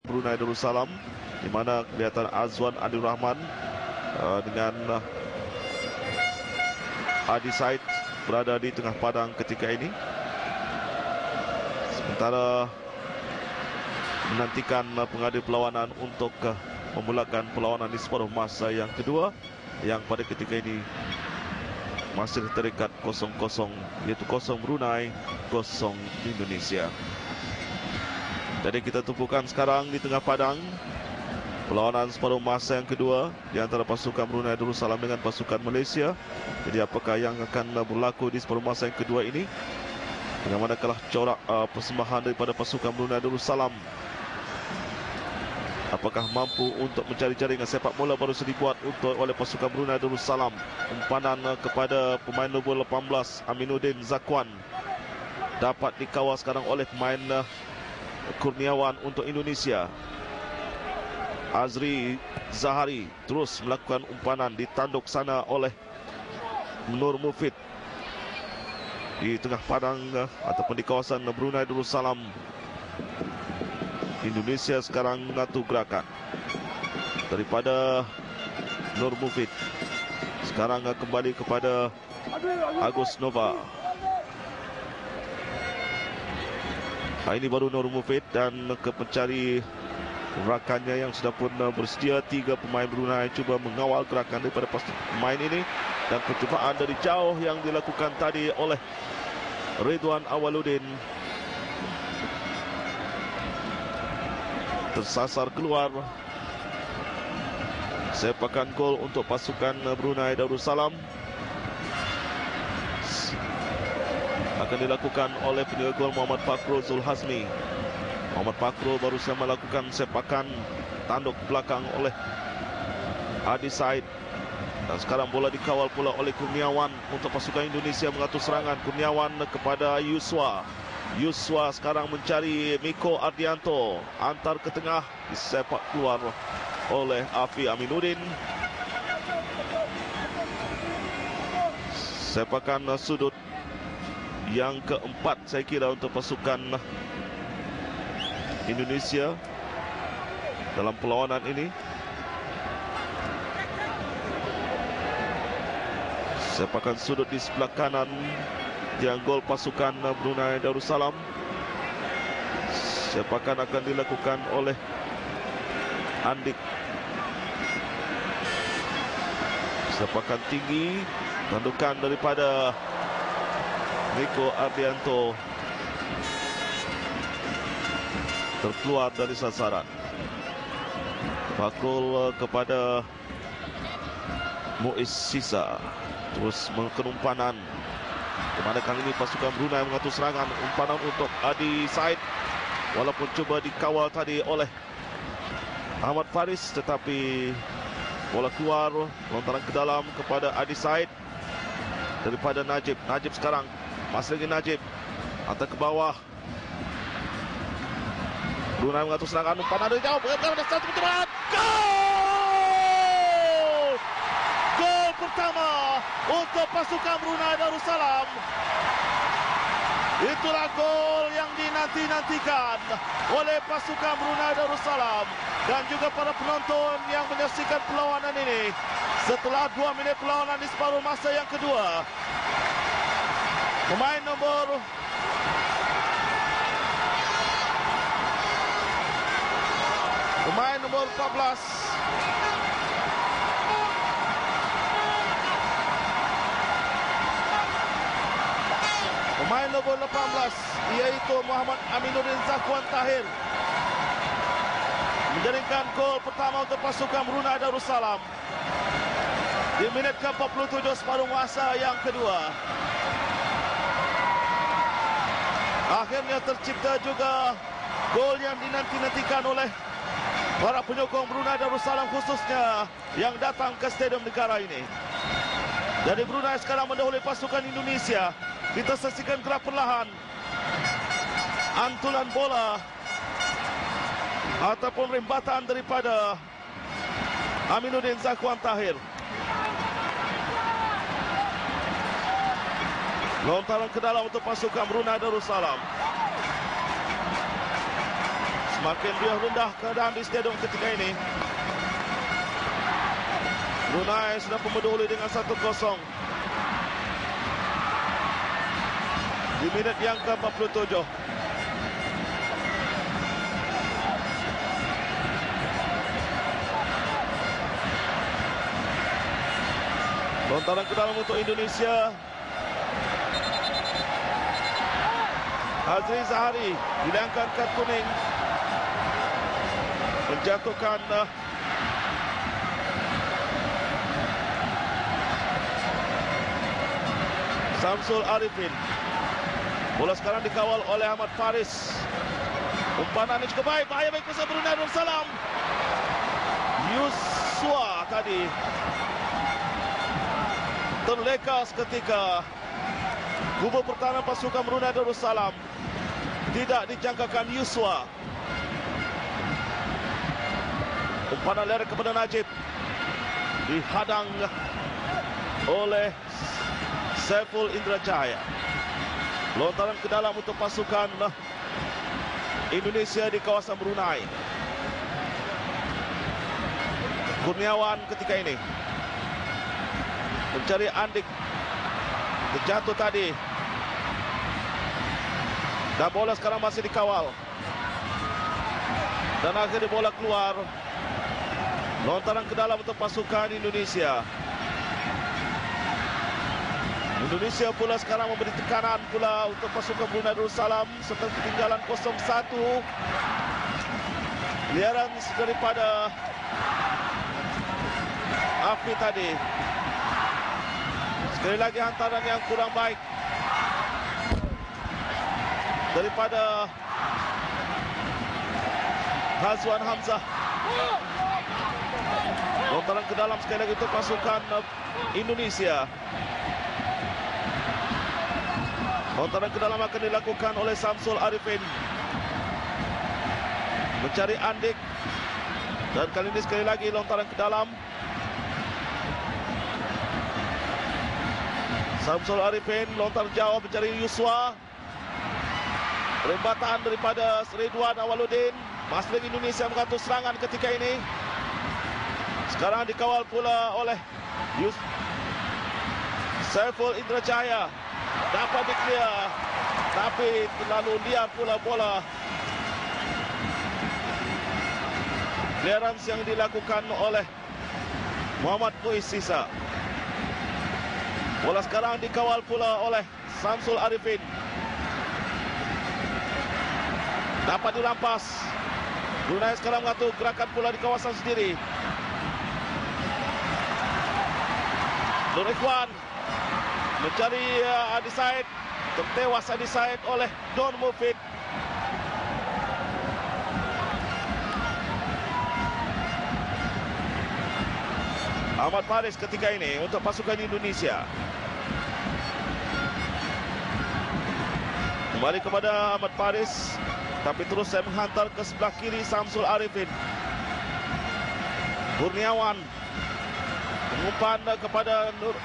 Brunei Darussalam, di mana kelihatan Azwan Adil Rahman dengan Adi Said berada di tengah padang ketika ini. Sementara menantikan pengadil perlawanan untuk memulakan perlawanan di separuh masa yang kedua, yang pada ketika ini masih terikat 0-0, iaitu 0 Brunei, 0 Indonesia. Jadi kita tumpukan sekarang di tengah padang perlawanan separuh masa yang kedua di antara pasukan Brunei Darussalam dengan pasukan Malaysia. Jadi apakah yang akan berlaku di separuh masa yang kedua ini? Bagaimanakah corak persembahan daripada pasukan Brunei Darussalam? Apakah mampu untuk mencari jaringan sepak bola baru dibuat oleh pasukan Brunei Darussalam? Umpanan kepada pemain nombor 18 Aminuddin Zakwan dapat dikawal sekarang oleh pemain Kurniawan untuk Indonesia. Azri Zahari terus melakukan umpanan, ditanduk sana oleh Nur Mufid di tengah padang ataupun di kawasan Brunei Darussalam. Indonesia sekarang mengatur gerakan daripada Nur Mufid. Sekarang kembali kepada Agus Nova. Ini baru Nur Mufid dan mencari rakannya yang sudah pun bersedia. 3 pemain Brunei cuba mengawal gerakan daripada pemain ini, dan percubaan dari jauh yang dilakukan tadi oleh Ridwan Awaluddin tersasar keluar. Sepakan gol untuk pasukan Brunei Darussalam akan dilakukan oleh penjaga gol Muhammad Fakrul Zulhazmi. Muhammad Fakrul baru saja melakukan sepakan tanduk belakang oleh Adi Said, dan sekarang bola dikawal pula oleh Kurniawan untuk pasukan Indonesia mengatur serangan. Kurniawan kepada Yuswa. Yuswa sekarang mencari Miko Ardianto, antar ke tengah, disepak keluar oleh Afi Aminuddin. Sepakan sudut yang keempat saya kira untuk pasukan Indonesia dalam perlawanan ini. Sepakan sudut di sebelah kanan yang gol pasukan Brunei Darussalam. Sepakan akan dilakukan oleh Andik. Sepakan tinggi, tandukan daripada Miko Ardianto terkeluar dari sasaran. Fakrul kepada Muiz Sisa, terus melakukan umpanan, di mana kali ini pasukan Brunei mengatur serangan. Umpanan untuk Adi Said, walaupun cuba dikawal tadi oleh Ahmad Faris, tetapi bola keluar, lontaran ke dalam kepada Adi Said daripada Najib. Najib sekarang, masih lagi Najib, hantar ke bawah. Brunei mengatur serangan, umpanan dari jauh, ada satu pertemuan. Gol! Gol pertama untuk pasukan Brunei Darussalam. Itulah gol yang dinanti-nantikan oleh pasukan Brunei Darussalam dan juga para penonton yang menyaksikan perlawanan ini. Setelah 2 minit perlawanan di separuh masa yang kedua, pemain nombor 14 pemain nombor 18 iaitu Muhammad Aminuddin Zakwan Tahir menjaringkan gol pertama untuk pasukan Brunei Darussalam di minit ke-47 separuh masa yang kedua. Akhirnya tercipta juga gol yang dinanti-nantikan oleh para penyokong Brunei Darussalam, khususnya yang datang ke Stadium Negara ini. Jadi Brunei sekarang mendahului pasukan Indonesia. Kita saksikan gerak perlahan antulan bola ataupun rembatan daripada Aminuddin Zakwan Tahir. Lontaran ke dalam untuk pasukan Brunei Darussalam. Semakin riuh rendah keadaan di stadium ketika ini. Brunei sudah mendahului dengan 1-0 di minit yang ke-47. Lontaran ke dalam untuk Indonesia. Azri Zahari hilangkan kad kuning, menjatuhkan Samsul Arifin. Bola sekarang dikawal oleh Ahmad Faris. Umpan ini cukup baik, bahaya baik pasal Brunei Darussalam. Yusua tadi terleka seketika. Kubu pertahanan pasukan Brunei Darussalam tidak dijangkakan Yusua. Umpan lari kepada Najib, dihadang oleh Saiful Indrajaya. Lontaran ke dalam untuk pasukan Indonesia di kawasan Brunei. Kurniawan ketika ini mencari Andik, terjatuh tadi, dan bola sekarang masih dikawal, dan akhirnya bola keluar. Lontaran ke dalam untuk pasukan Indonesia. Indonesia pula sekarang memberi tekanan pula untuk pasukan Brunei Darussalam setelah ketinggalan 0-1. Clearance daripada Afi tadi. Sekali lagi hantaran yang kurang baik daripada Hazwan Hamzah. Lontaran ke dalam sekali lagi untuk pasukan Indonesia. Lontaran ke dalam akan dilakukan oleh Samsul Arifin, mencari Andik, dan kali ini sekali lagi lontaran ke dalam. Samsul Arifin lontar jauh mencari Yusua. Rembatan daripada Ridwan Awaludin. Masih Indonesia mengatur serangan ketika ini. Sekarang dikawal pula oleh Saiful Indrajaya. Dapat di-clear, tapi terlalu liar pula bola. Clearance yang dilakukan oleh Muhammad Muiz Sisa. Bola sekarang dikawal pula oleh Samsul Arifin. Dapat dirampas. Brunei sekarang mengatur gerakan pula di kawasan sendiri. Nur Ikhwan mencari Adi Said. Tertewas Adi Said oleh Don Mufid. Ahmad Faris ketika ini untuk pasukan Indonesia. Kembali kepada Ahmad Faris, tapi terus saya menghantar ke sebelah kiri Samsul Arifin. Kurniawan mengumpan kepada Nur.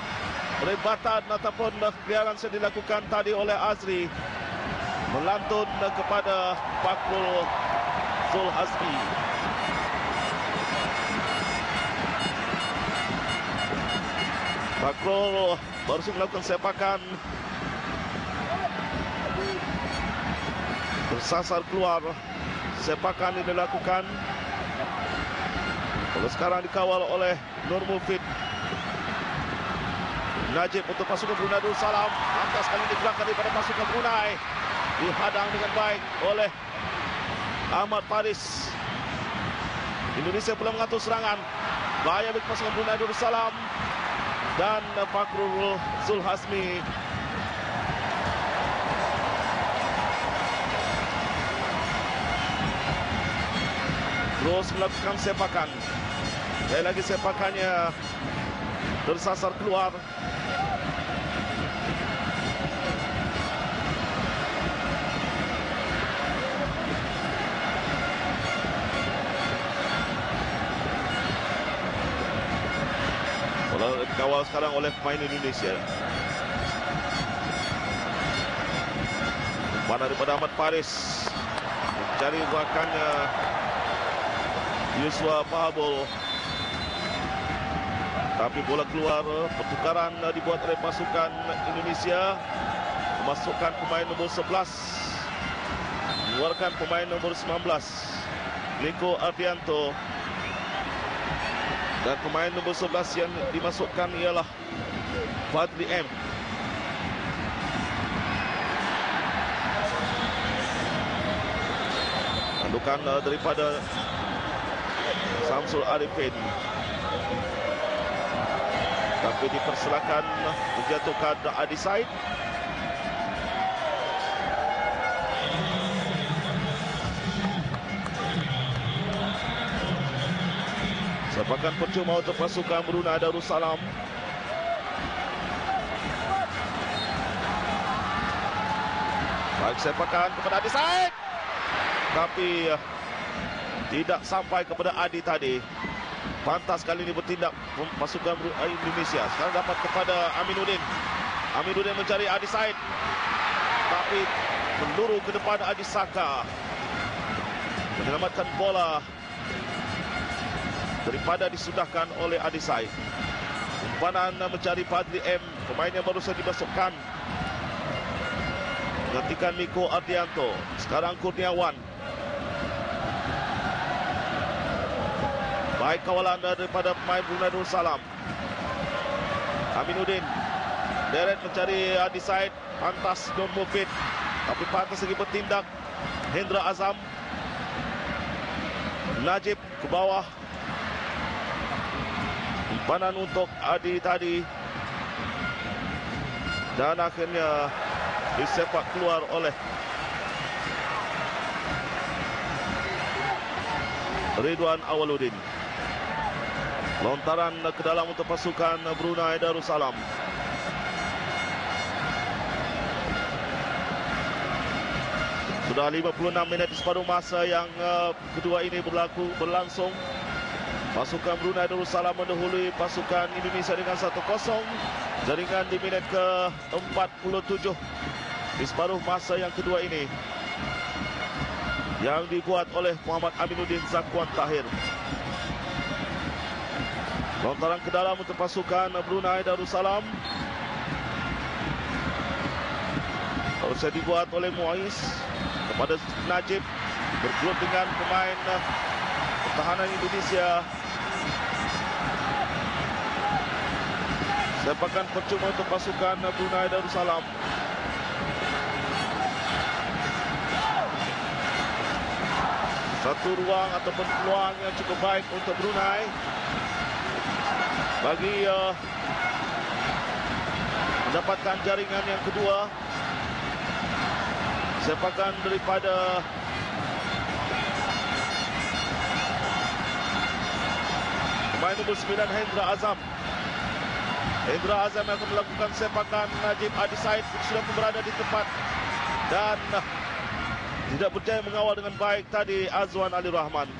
Rebatan ataupun clearance yang dilakukan tadi oleh Azri melantun kepada Fakrul Zulhasmi. Fakrul baru melakukan sepakan, bersasar keluar. Sepakan ini dilakukan. Lalu sekarang dikawal oleh Nur Mufid. Najib untuk pasukan Brunei Darussalam. Lantas kali ini digerakkan daripada pasukan Brunei. Dihadang dengan baik oleh Ahmad Faris. Indonesia pula mengatur serangan. Bahaya bagi pasukan Brunei Darussalam dan Fakrul Zulhasmi. Terus melakukan sepakan. Sekali lagi sepakannya tersasar keluar. Bola dikawal sekarang oleh pemain Indonesia. Mana daripada Ahmad Faris. mencari rakannya Yuswa Pahabul. Tapi bola keluar. Pertukaran dibuat oleh pasukan Indonesia. Memasukkan pemain nombor 11. Mengeluarkan pemain nombor 19. Niko Ardianto. Dan pemain nombor 11 yang dimasukkan ialah Fadli M. Tandukan daripada Samsul Arifin. Tapi dipersilakan menjatuhkan Adi Said. Sepakan percuma untuk pasukan Brunei Darussalam. Baik sepakan kepada Adi Said. Tapi tidak sampai kepada Adi tadi. Pantas kali ini bertindak pasukan Indonesia. Sekarang dapat kepada Aminuddin. Aminuddin mencari Adi Said. Tapi peluru ke depan Adi Saka. Menyelamatkan bola daripada disudahkan oleh Adi Said. Umpanan mencari Fadli M. Pemain yang baru saja dimasukkan. Gantikan Niko Ardianto. Sekarang Kurniawan. Baik kawalan daripada pemain Brunei Darussalam. Aminuddin. Deret mencari Adi Said. Pantas Don Mufid. Tapi pantas lagi bertindak Hendra Azam. Najib ke bawah. Umpanan untuk Adi tadi. Dan akhirnya disepak keluar oleh Ridwan Awaludin. Lontaran ke dalam untuk pasukan Brunei Darussalam. Sudah 56 minit di separuh masa yang kedua ini berlangsung. Pasukan Brunei Darussalam mendahului pasukan Indonesia dengan 1-0. Jaringan di minit ke-47 di separuh masa yang kedua ini, yang dibuat oleh Muhammad Aminuddin Zakwan Tahir. Lontaran ke dalam untuk pasukan Brunei Darussalam. Harusnya dibuat oleh Muiz kepada Najib. Bergelut dengan pemain pertahanan Indonesia. Sepakan percuma untuk pasukan Brunei Darussalam. Satu ruang ataupun peluang yang cukup baik untuk Brunei bagi mendapatkan jaringan yang kedua. Sepakan daripada pemain nombor 9 Hendra Azam. Hendra Azam akan melakukan sepakan. Najib Adi Said sudah berada di tempat dan tidak berjaya mengawal dengan baik tadi Azwan Ali Rahman.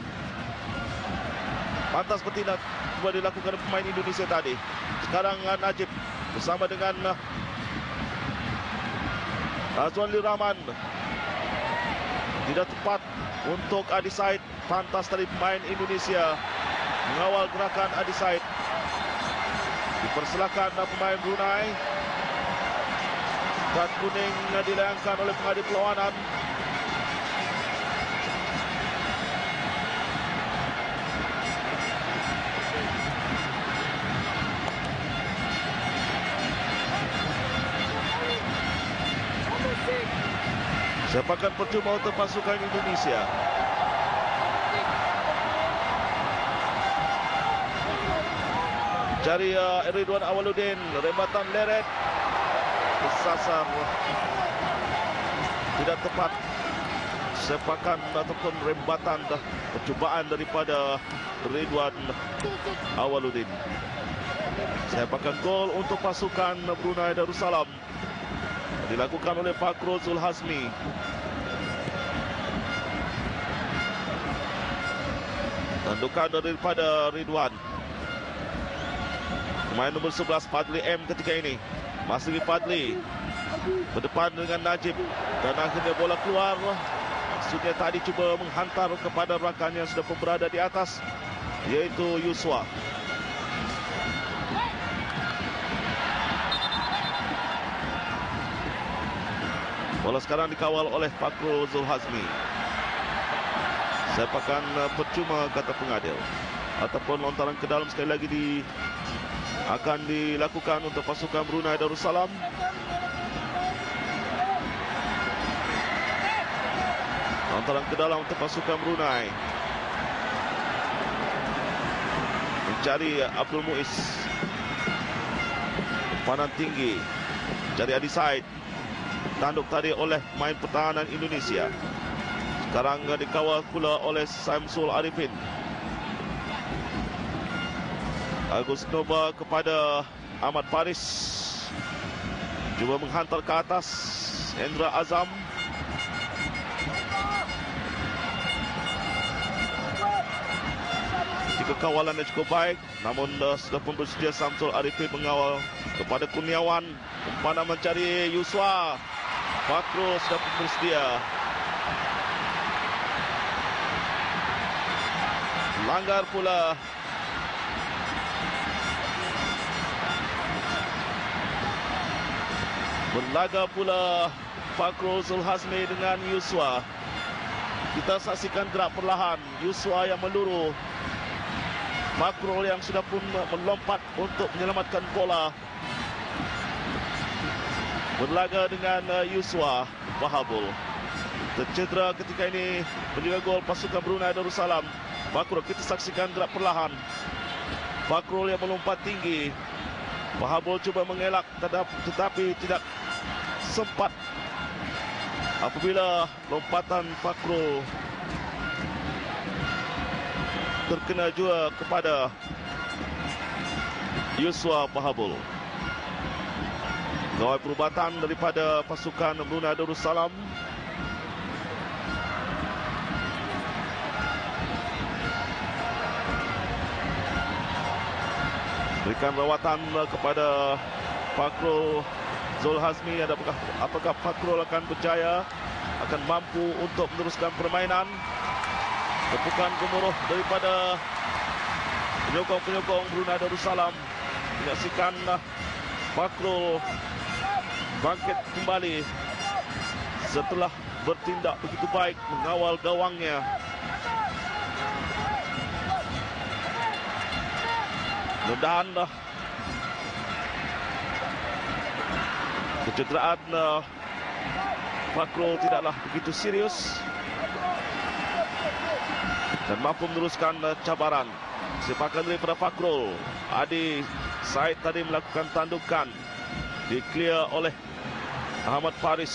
Pantas bertindak cuba dilakukan pemain Indonesia tadi. Sekarang Najib bersama dengan Azwan Ali Rahman. Tidak tepat untuk Adi Said. Pantas tadi pemain Indonesia mengawal gerakan Adi Said. Dipersilakan pemain Brunei. Dan kuning dilayangkan oleh pengadil perlawanan. Sepakan percuma untuk pasukan Indonesia. Cari Ridwan Awaludin. Rembatan leret. Kesasar. Tidak tepat. Sepakan ataupun rembatan percubaan daripada Ridwan Awaludin. Sepakan gol untuk pasukan Brunei Darussalam. Dilakukan oleh Fakhrul Zulhasmi. Tandukan daripada Ridwan. Pemain nombor 11 Fadli M ketika ini. Masih Fadli berdepan dengan Najib. Dan akhirnya bola keluar. Maksudnya tadi cuba menghantar kepada rakan yang sudah pun berada di atas, yaitu Yuswa. Bola sekarang dikawal oleh Fakrul Zulhazmi. Sepakan percuma, kata pengadil. Ataupun lontaran ke dalam sekali lagi akan dilakukan untuk pasukan Brunei Darussalam. Lontaran ke dalam untuk pasukan Brunei. Mencari Abdul Muiz. Panan tinggi. Cari Adi Said. Tanduk tadi oleh main pertahanan Indonesia. Sekarang dikawal pula oleh Samsul Arifin. Agus Nova kepada Ahmad Faris. Cuba menghantar ke atas. Hendra Azam. Jika kawalan yang cukup baik, namun sudah pun bersedia Samsul Arifin mengawal kepada Kurniawan. Umpan mencari Yuswa. Fakrul sudah pun bersedia. Langgar pula. Berlaga pula Fakrul Zulhazmi dengan Yuswa. Kita saksikan gerak perlahan. Yuswa yang meluru. Fakrul yang sudah pun melompat untuk menyelamatkan bola. Berlaga dengan Yuswa Bahabul. Tercedera ketika ini menjaga gol pasukan Brunei Darussalam. Fakrul, kita saksikan gerak perlahan. Fakrul yang melompat tinggi. Bahabul cuba mengelak tetapi tidak sempat apabila lompatan Fakrul terkena juga kepada Yuswa Bahabul. Gawai perubatan daripada pasukan Brunei Darussalam. Berikan rawatan kepada Fakrul Zulhazmi. Apakah Fakrul akan berjaya, akan mampu untuk meneruskan permainan? Tepukan gemuruh daripada penyokong-penyokong Brunei Darussalam. Menyaksikan Fakrul bangkit kembali setelah bertindak begitu baik mengawal gawangnya. Mudah-mudahan kecederaan Fakrul tidaklah begitu serius dan mampu meneruskan cabaran. Sepakan daripada Fakrul. Adi Said tadi melakukan tandukan. Di-clear oleh Ahmad Faris.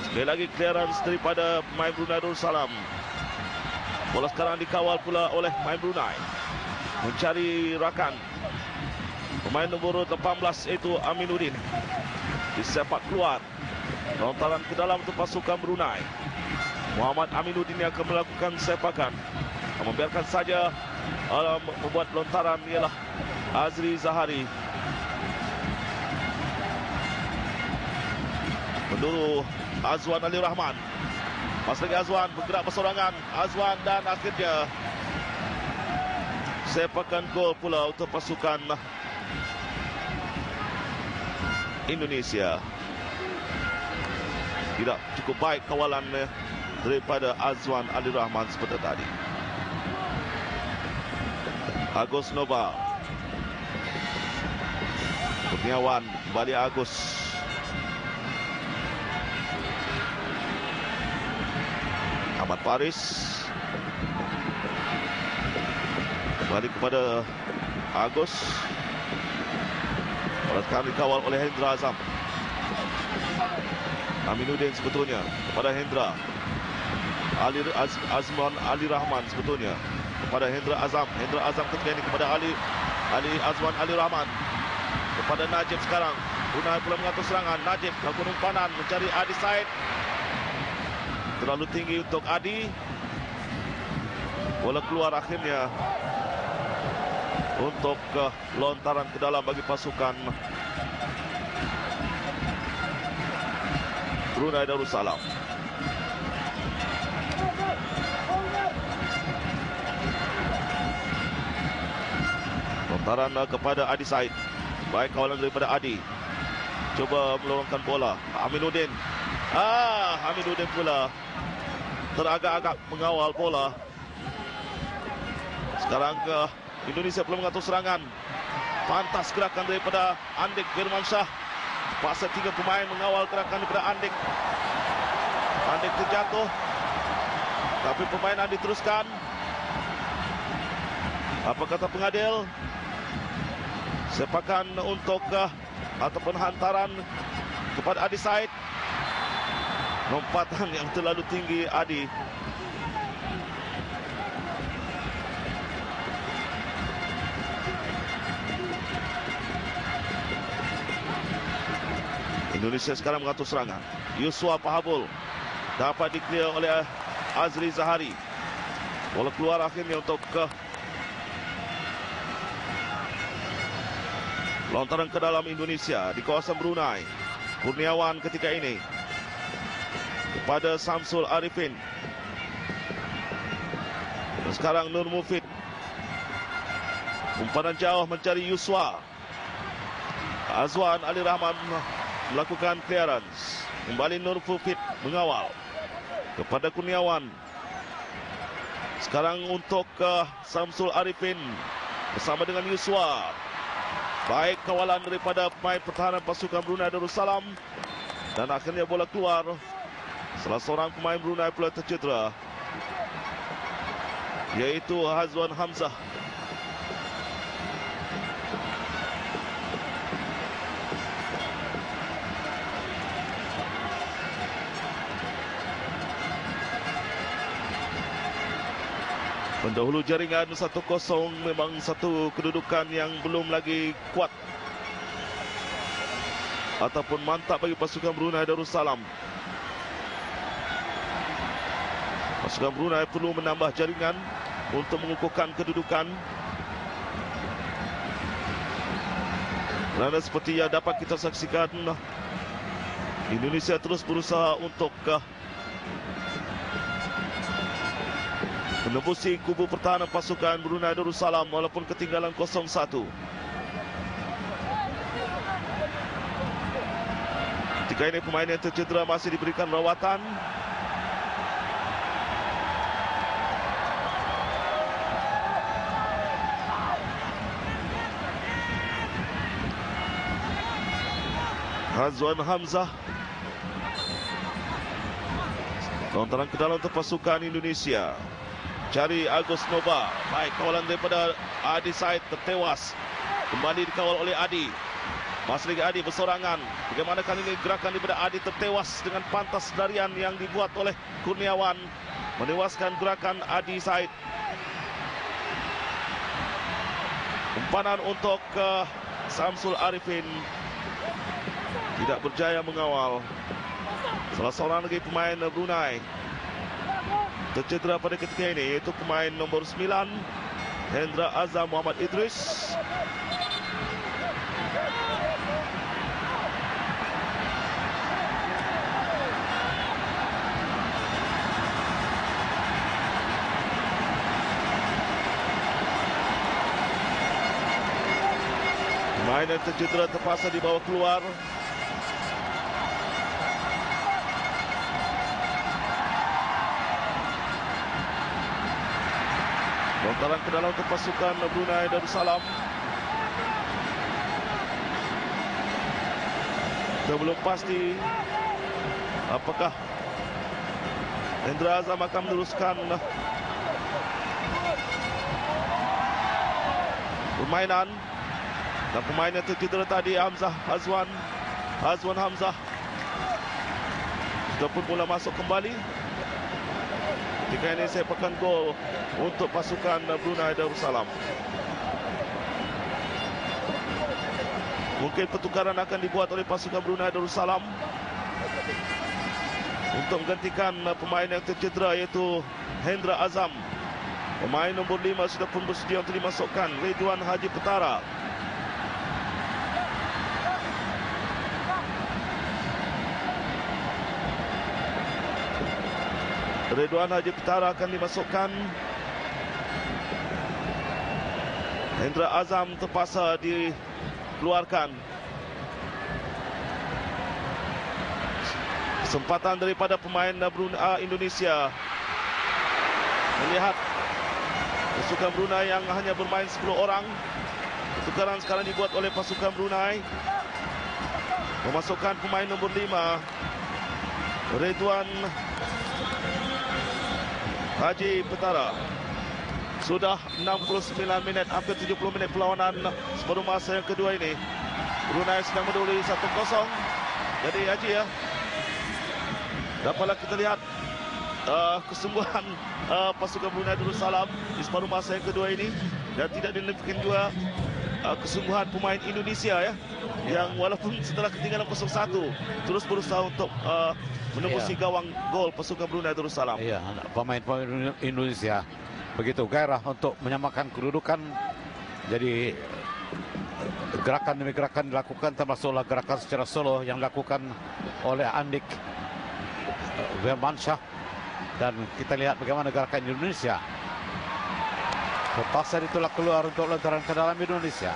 Sekali lagi clearance daripada pemain Brunei Darussalam. Bola sekarang dikawal pula oleh pemain Brunei. Mencari rakan. Pemain nombor 18 iaitu Aminuddin. Disepak keluar. Lontaran ke dalam untuk pasukan Brunei. Muhammad Aminuddin yang akan melakukan sepakan. Membiarkan saja membuat lontaran ialah Azri Zahari. Menduru Azwan Ali Rahman. Masih lagi Azwan bergerak bersorangan. Azwan dan akhirnya sepakan gol pula untuk pasukan Indonesia. Tidak cukup baik kawalan daripada Azwan Ali Rahman seperti tadi. Agus Nova. Kurniawan kembali Agus. Ahmad Faris. Kembali kepada Agus. Bola sekarang dikawal oleh Hendra Azam. Aminuddin sebetulnya kepada Hendra. Azman Ali Rahman sebetulnya kepada Hendra Azam. Hendra Azam ketika ini kepada Azwan Ali Rahman. Kepada Najib sekarang. Brunei pula mengatur serangan. Najib melakukan umpanan mencari Adi Said. Terlalu tinggi untuk Adi. Bola keluar akhirnya untuk lontaran ke dalam bagi pasukan Brunei Darussalam. Hantaran kepada Adi Said. Baik kawalan daripada Adi. Cuba melorongkan bola. Aminuddin. Aminuddin pula teragak-agak mengawal bola. Sekarang Indonesia perlu mengatur serangan. Pantas gerakan daripada Andik Firmansyah. Paksa 3 pemain mengawal gerakan daripada Andik. Andik terjatuh. Tapi permainan diteruskan. Apa kata pengadil? Sepakan untuk ataupun hantaran kepada Adi Said. Lompatan yang terlalu tinggi Adi. Indonesia sekarang mengatur serangan. Yuswa Pahabul dapat di-clear oleh Azri Zahari. Bola keluar akhirnya untuk lontaran ke dalam Indonesia di kawasan Brunei. Kurniawan ketika ini kepada Samsul Arifin. Dan sekarang Nur Mufid. Umpanan jauh mencari Yuswa. Azwan Ali Rahman melakukan clearance. Kembali Nur Mufid mengawal kepada Kurniawan. Sekarang untuk Samsul Arifin bersama dengan Yuswa. Baik kawalan daripada pemain pertahanan pasukan Brunei Darussalam. Dan akhirnya bola keluar. Salah seorang pemain Brunei pula tercedera, yaitu Hazwan Hamzah. Mendahulu jaringan 1-0, memang satu kedudukan yang belum lagi kuat ataupun mantap bagi pasukan Brunei Darussalam. Pasukan Brunei perlu menambah jaringan untuk mengukuhkan kedudukan. Kerana seperti yang dapat kita saksikan, Indonesia terus berusaha untuk menembusi kubu pertahanan pasukan Brunei Darussalam walaupun ketinggalan 0-1. Ketika ini pemain yang tercedera masih diberikan rawatan. Hazwan Hamzah. Lontaran ke dalam untuk pasukan Indonesia. Cari Agus Nova. Baik kawalan daripada Adi Said tertewas. Kembali dikawal oleh Adi. Masih lagi Adi bersorangan. Bagaimana kali ini gerakan daripada Adi tertewas dengan pantas larian yang dibuat oleh Kurniawan. Menewaskan gerakan Adi Said. Umpanan untuk Samsul Arifin. Tidak berjaya mengawal. Salah seorang lagi pemain Brunei tercedera pada ketika ini, yaitu pemain nombor 9 Hendra Azam Muhammad Idris. Pemain yang tercedera terpaksa dibawa keluar. Lontaran ke dalam untuk pasukan Brunei Darussalam. Kita belum pasti apakah Hendra Azam akan meneruskan permainan. Dan pemain yang tercedera tadi Hazwan Hamzah sudah pun mula masuk kembali. Ketika ini sepakan gol untuk pasukan Brunei Darussalam. Mungkin pertukaran akan dibuat oleh pasukan Brunei Darussalam untuk menggantikan pemain yang tercedera, yaitu Hendra Azam. Pemain nombor 5 sudah pun bersedia untuk dimasukkan, Ridwan Haji Petara. Ridwan Haji Petara akan dimasukkan. Hendra Azam terpaksa dikeluarkan. Kesempatan daripada pemain Indonesia melihat pasukan Brunei yang hanya bermain 10 orang. Pertukaran sekarang dibuat oleh pasukan Brunei. Memasukkan pemain nombor 5 Ridwan Haji Petara. Sudah 69 minit, hampir 70 minit perlawanan separuh masa yang kedua ini. Brunei sedang mendahului 1-0. Jadi Haji ya, dapatlah kita lihat kesungguhan pasukan Brunei Darussalam di separuh masa yang kedua ini. Dan tidak dilemparkan juga kesungguhan pemain Indonesia ya, yang walaupun setelah ketinggalan 0-1 terus berusaha untuk menembusi gawang gol pasukan Brunei Darussalam. Iya, pemain-pemain Indonesia begitu gairah untuk menyamakan kedudukan. Jadi gerakan demi gerakan dilakukan, termasuklah gerakan secara solo yang dilakukan oleh Andik Firmansyah. Dan kita lihat bagaimana gerakan Indonesia. Terpaksa ditolak keluar untuk lontaran ke dalam Indonesia.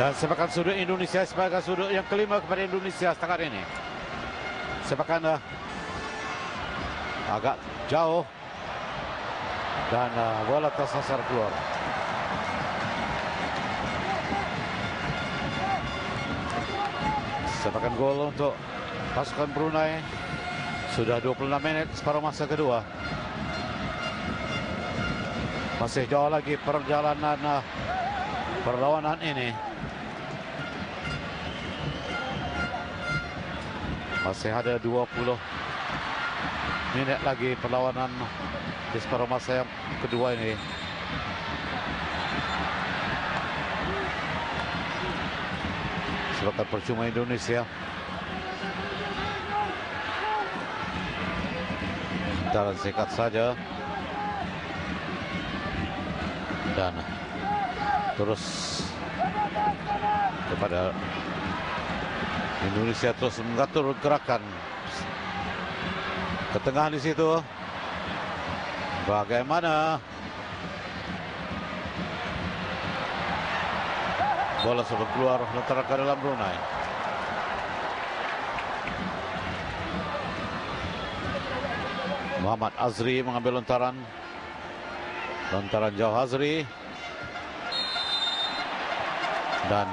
Dan sepakan sudut Indonesia sebagai sudut yang kelima kepada Indonesia setakat ini. Sepakan agak jauh dan bola tersasar keluar. Sepakan gol untuk pasukan Brunei. Sudah 26 menit separuh masa kedua. Masih jauh lagi perjalanan perlawanan ini. Masih ada 20 minit lagi perlawanan di separuh masa yang kedua ini. Sepakat percuma Indonesia. Jalan singkat saja. Dan terus kepada Indonesia terus mengatur gerakan ke tengah di situ. Bagaimana bola sudah keluar lontaran ke dalam Brunei. Muhammad Azri mengambil lontaran jauh Azri. Dan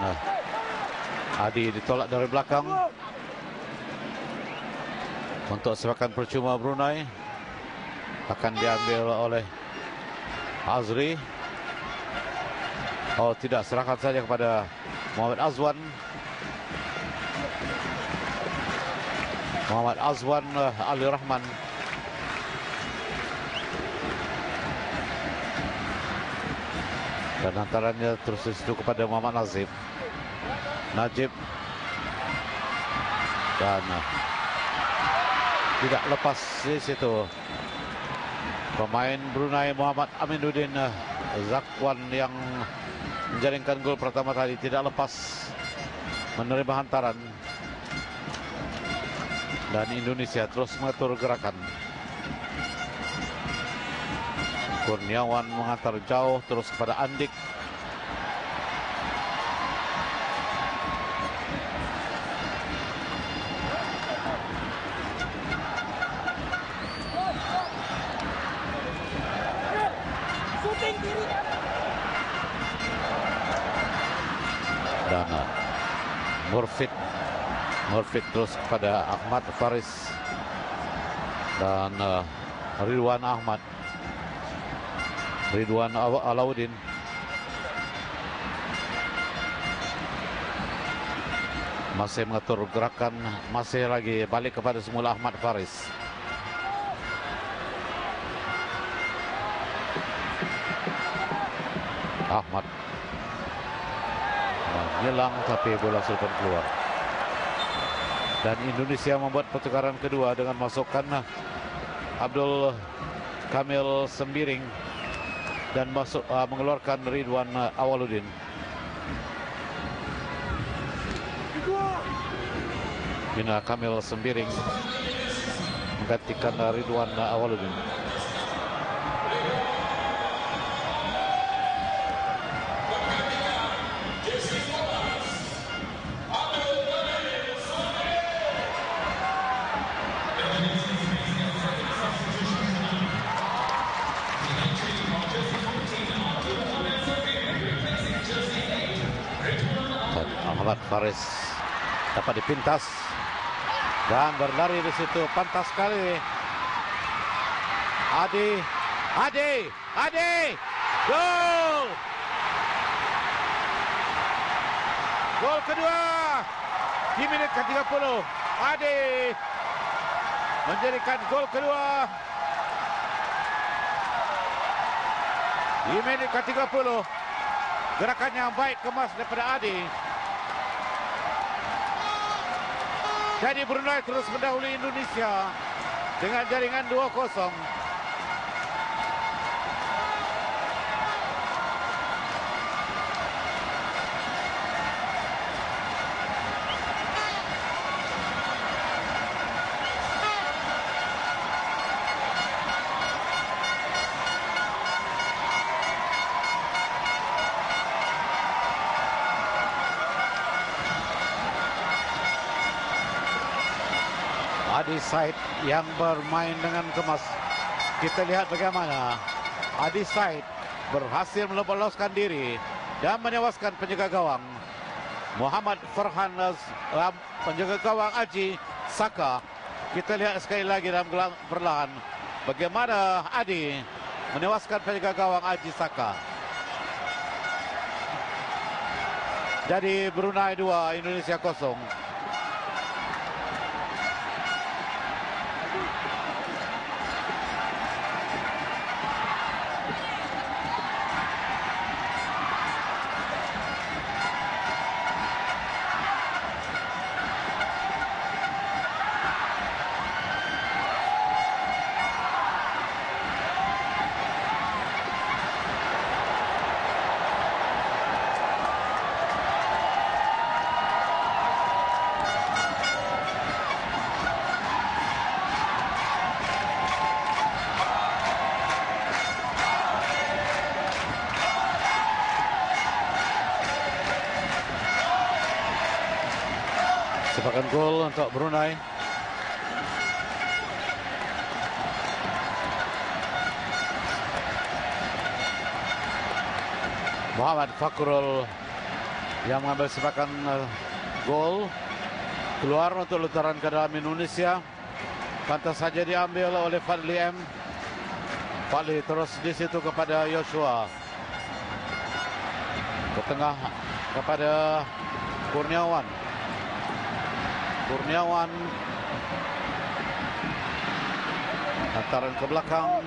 Adi ditolak dari belakang untuk sepakan percuma Brunei. Akan diambil oleh Azri. Oh tidak, serahkan saja kepada Muhammad Azwan. Muhammad Azwan Ali Rahman. Dan antaranya terus itu kepada Muhammad Najib. Dan tidak lepas di situ pemain Brunei Muhammad Aminuddin Zakwan yang menjaringkan gol pertama tadi, tidak lepas menerima hantaran. Dan Indonesia terus mengatur gerakan. Kurniawan mengantar jauh terus kepada Andik. Dan Murfid terus kepada Ahmad Faris dan Ridwan Alauddin. Masih mengatur gerakan, masih lagi balik kepada semula Ahmad Faris. Ahmad menyelang tapi bola sudah keluar. Dan Indonesia membuat pertukaran kedua dengan masukkan Abdul Kamil Sembiring dan mengeluarkan Ridwan Awaludin. Bina Kamil Sembiring menggantikan Ridwan Awaludin. Ahmad Faris dapat dipintas dan berlari di situ, pantas sekali. Adi, gol! Gol kedua di menit ke-30. Adi menjadikan gol kedua di menit ke-30. Gerakannya baik, kemas daripada Adi. Jadi Brunei terus mendahului Indonesia dengan jaringan 2-0. Adi Said yang bermain dengan kemas. Kita lihat bagaimana Adi Said berhasil meloloskan diri dan menewaskan penjaga gawang Muhammad Farhan, penjaga gawang Aji Saka. Kita lihat sekali lagi dalam perlahan bagaimana Adi menewaskan penjaga gawang Aji Saka. Jadi Brunei 2, Indonesia 0. Sepakan gol untuk Brunei. Muhammad Fakrul yang mengambil sepakan gol. Keluar untuk lutaran ke dalam Indonesia. Pantas saja diambil oleh Fadli M. Fadli terus di situ kepada Joshua. Ke tengah kepada Kurniawan. Hantaran ke belakang.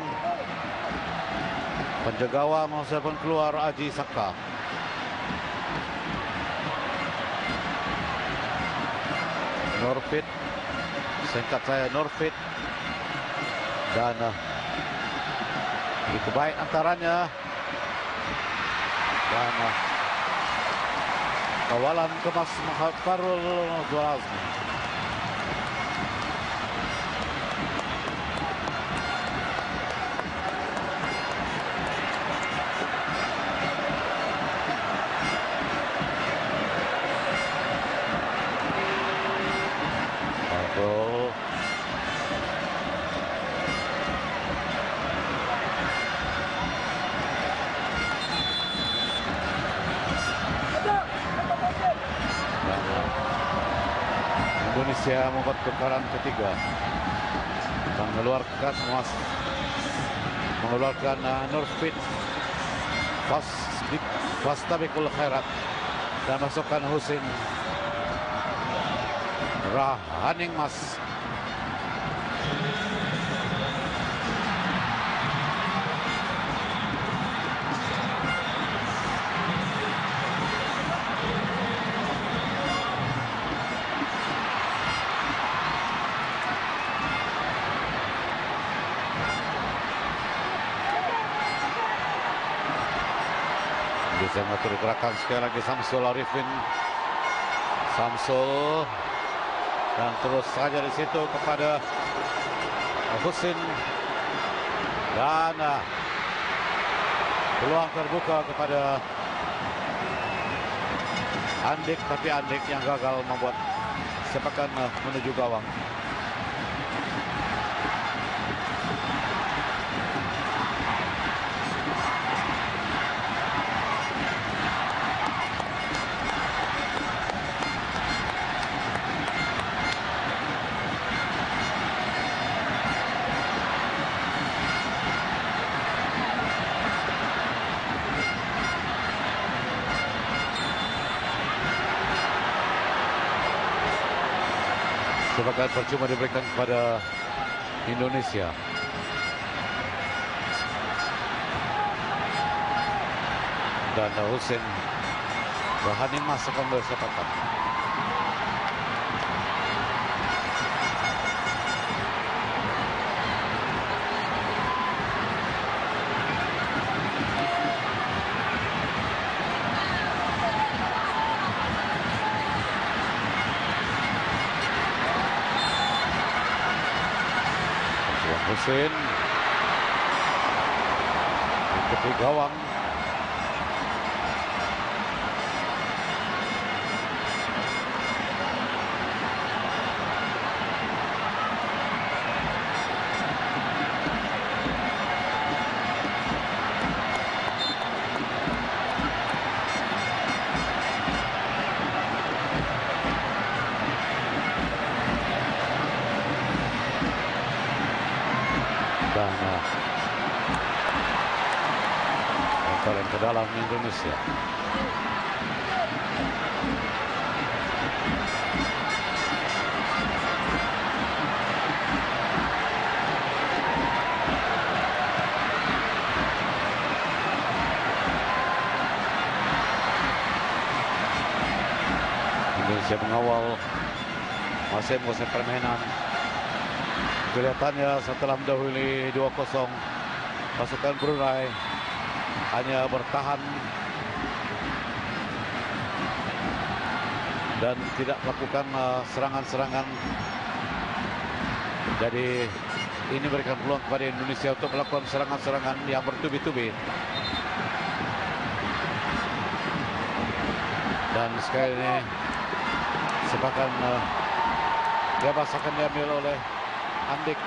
Penjaga gawang pun keluar Aji Saka. Norfit, singkat saya Norfit. Dan begitu baik antarannya. Dan kawalan kemas Farul Durazmi. Indonesia membuat putaran ketiga, mengeluarkan Nurfit Fastabikul Khairat dan masukkan Husin Rahaning Mas. Bisa mengatur gerakan sekali lagi Samsul Arifin. Samsul dan terus saja di situ kepada Husin dan peluang terbuka kepada Andik, tapi Andik yang gagal membuat sepakan menuju gawang. Sepakan percuma diberikan kepada Indonesia. Dan Husin berani masuk kembali sepakan. Husin di tepi gawang. Dan ke dalam Indonesia. Indonesia mengawal masih menguasai permainan. Kelihatannya setelah mendahului 2-0 pasukan Brunei hanya bertahan dan tidak melakukan serangan-serangan. Jadi ini berikan peluang kepada Indonesia untuk melakukan serangan-serangan yang bertubi-tubi. Dan sekali ini sepakan bebas akan diambil oleh Andik.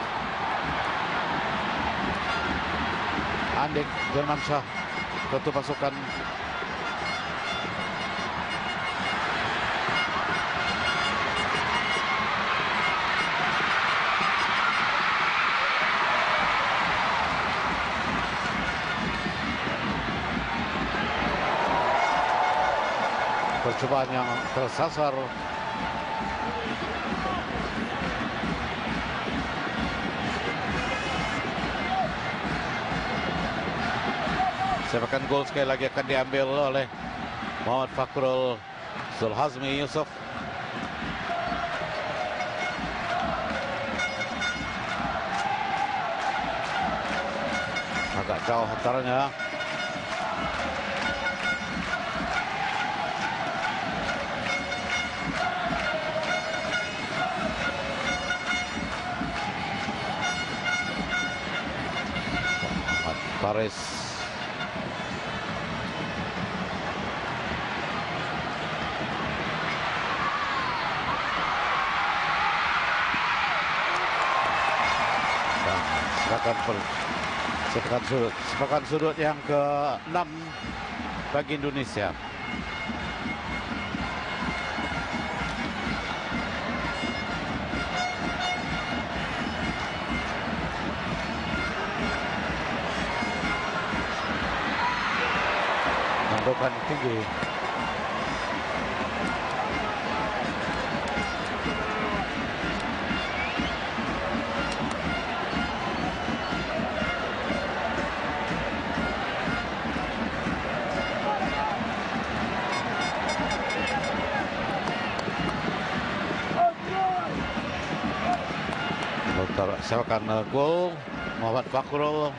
Andik Firmansyah, ketua pasukan. Percobaan yang tersasar. Sepakan gol sekali lagi akan diambil oleh Muhammad Fakhrul Zulhazmi Yusuf. Agak jauh antaranya. Paris. Sepakan sudut yang ke-6 bagi Indonesia. Menentukan tinggi. Sepakan gol Muhammad Fakhrul.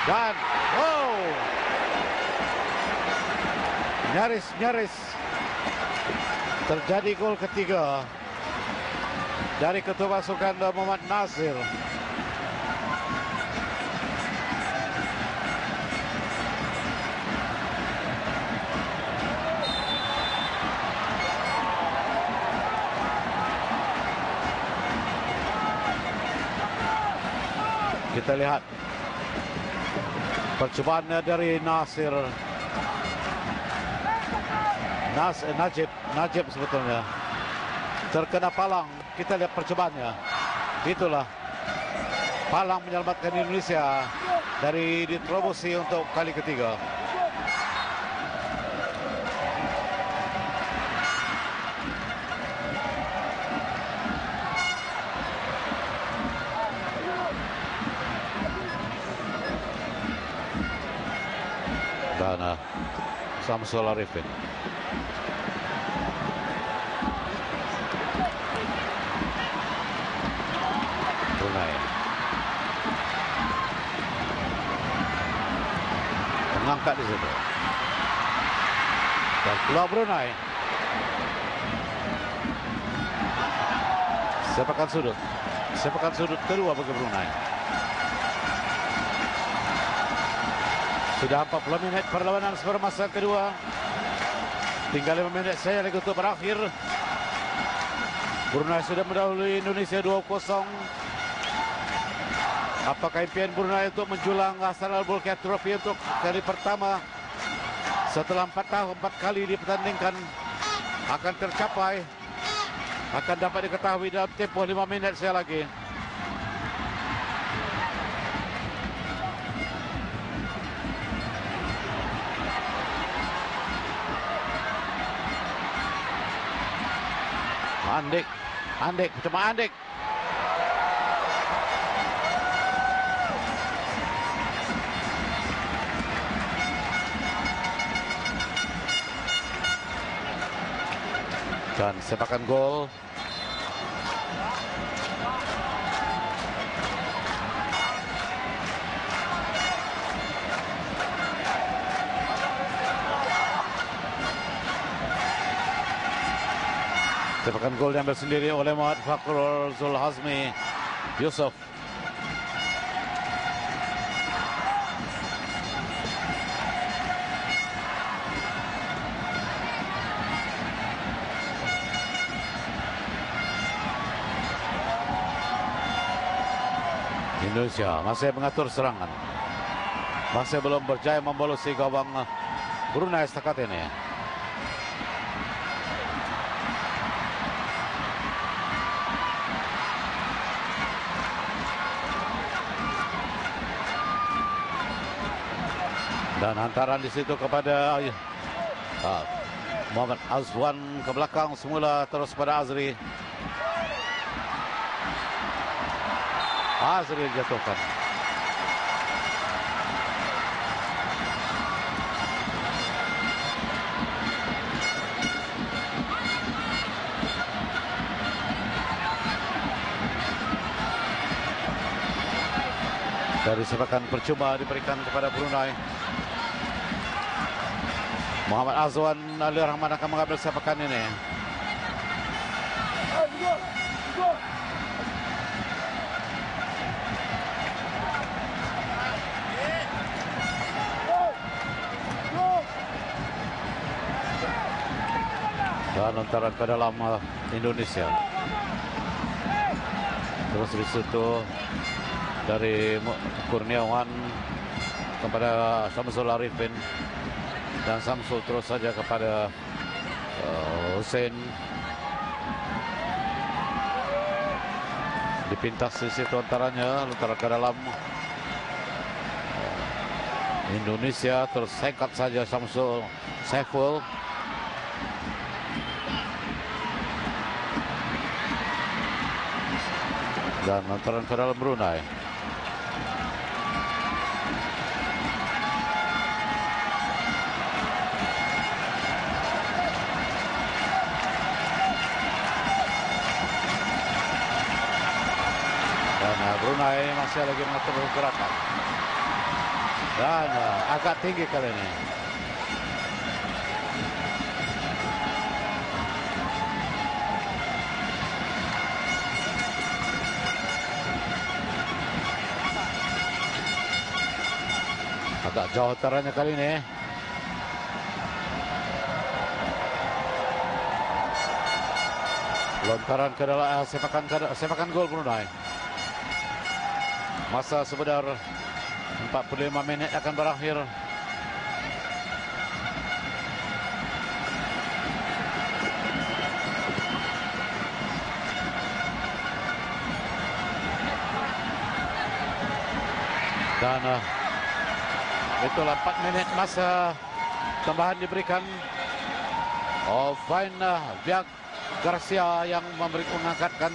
Dan nyaris terjadi gol ketiga dari ketua pasukan Muhammad Nasir. Kita lihat percobaannya dari Nasir. Najib sebetulnya terkena palang. Kita lihat percobaannya. Itulah palang menyelamatkan Indonesia dari diterobosi untuk kali ketiga. Dan Samsul Arifin. Brunei mengangkat di situ. Dan keluar Brunei. Sepakan sudut kedua bagi Brunei. Sudah 40 menit perlawanan sepermasa kedua. Tinggal 5 menit saja lagi untuk berakhir. Brunei sudah mendahului Indonesia 2-0. Apakah impian Brunei untuk menjulang Hasan Al-Bolkiah Trophy untuk kali pertama setelah 4 tahun 4 kali dipertandingkan akan tercapai? Akan dapat diketahui dalam tempoh 5 menit saja lagi. Andik, cuma Andik. Dan sepakan gol. Sepakan gol diambil sendiri oleh Muhammad Fakhrul Zulhazmi Yusuf. Indonesia masih mengatur serangan. Masih belum berjaya membolosi gawang Brunei setakat ini. Dan hantaran di situ kepada Muhammad Azwan ke belakang semula, terus pada Azri. Azri dijatuhkan. Dari sepakan percuma diberikan kepada Brunei. Muhammad Azwan Ali Rahman akan mengambil sepakan ini. Dan lontaran ke dalam Indonesia. Terus di situ dari Kurniawan kepada Samsul Arifin. Dan Samsul terus saja kepada Hussein. Dipintas di situ antaranya, lontaran ke dalam Indonesia, terus singkat saja Samsul Saiful. Dan lontaran ke dalam Brunei. Brunei masih lagi mengatur gerakan. Dan agak tinggi kali ini. Agak jauh taranya kali ini. Lontaran ke dalam sepakan gol Brunei. Masa sebentar 45 minit akan berakhir. Dan itulah 4 minit masa tambahan diberikan. Ovain Biak Garcia yang mengangkatkan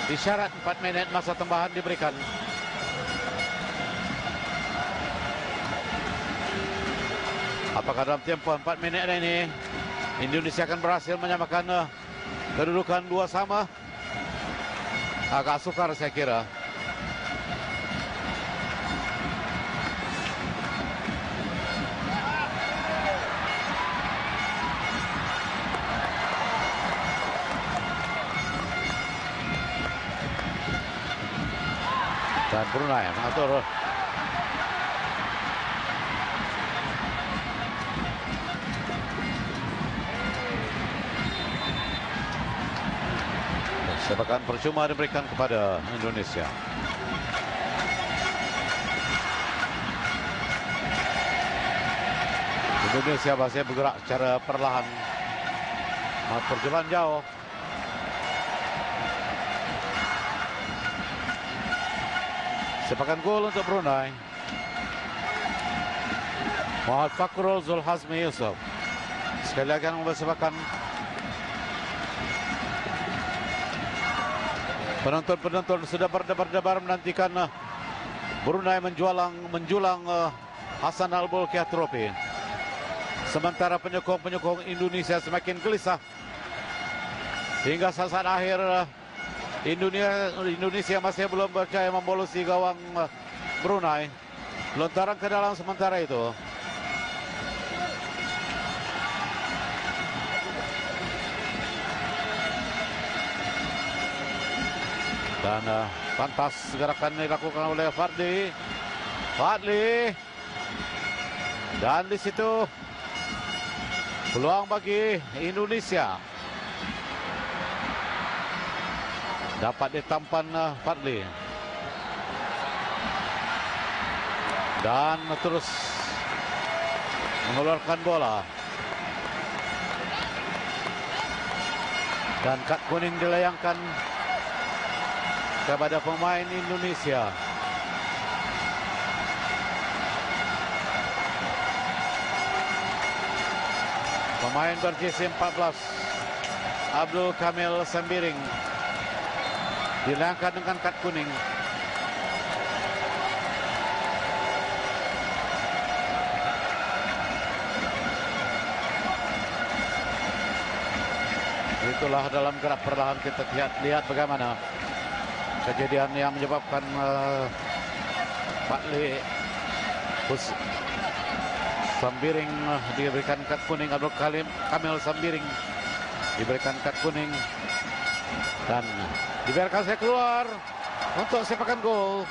isyarat 4 minit masa tambahan diberikan. Apakah dalam tempoh 4 minit ini Indonesia akan berhasil menyamakan kedudukan 2 sama? Agak sukar saya kira. Dan Brunei mengatur. Sepakan percuma diberikan kepada Indonesia. Indonesia masih bergerak secara perlahan. Perjalanan jauh. Sepakan gol untuk Brunei. Muhammad Fakrul Zulhazmi Yusuf sekali lagi akan mempersepakan. Penonton-penonton sudah berdebar-debar menantikan Brunei menjulang Hasan Al-Bolkiah Trophy. Sementara penyokong-penyokong Indonesia semakin gelisah hingga saat akhir. Indonesia masih belum berjaya membolosi gawang Brunei. Lontaran ke dalam sementara itu. Dan pantas gerakan dilakukan oleh Fadli. Dan di situ peluang bagi Indonesia. Dapat ditampan Fadli. Dan terus mengeluarkan bola. Dan kad kuning dilayangkan kepada pemain Indonesia. Pemain berjersey 14 Abdul Kamil Sambiring dilayangkan dengan kad kuning. Itulah dalam gerak perlahan kita lihat bagaimana kejadian yang menyebabkan Fadli Sambiring diberikan kad kuning. Abdul Kamil Sambiring diberikan kad kuning dan dibiarkan saya keluar untuk sepakan gol.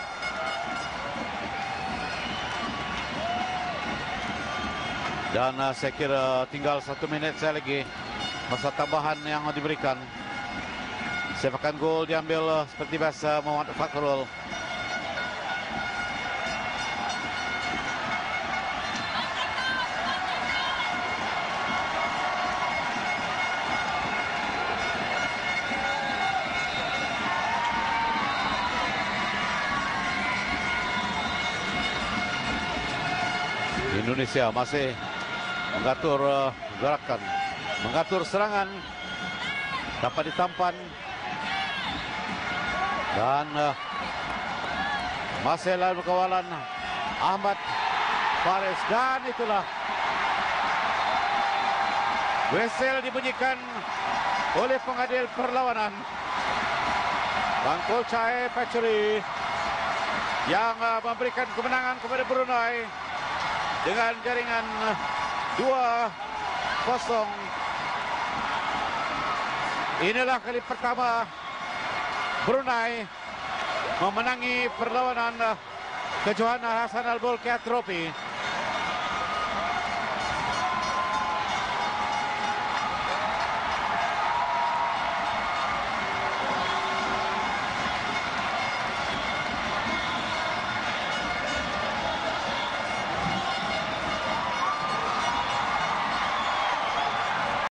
Dan saya kira tinggal 1 menit saya lagi masa tambahan yang diberikan. Sepakan gol diambil seperti biasa Muhammad Fakrul. Indonesia masih mengatur gerakan, mengatur serangan, dapat ditampan dan masih lalu kawalan Ahmad Faris. Dan itulah whistle dibunyikan oleh pengadil perlawanan Bangkul Chai Pachuri yang memberikan kemenangan kepada Brunei dengan jaringan 2-0. Inilah kali pertama Brunei memenangi perlawanan kejuaraan Hasan Al Bolkiah Trophy.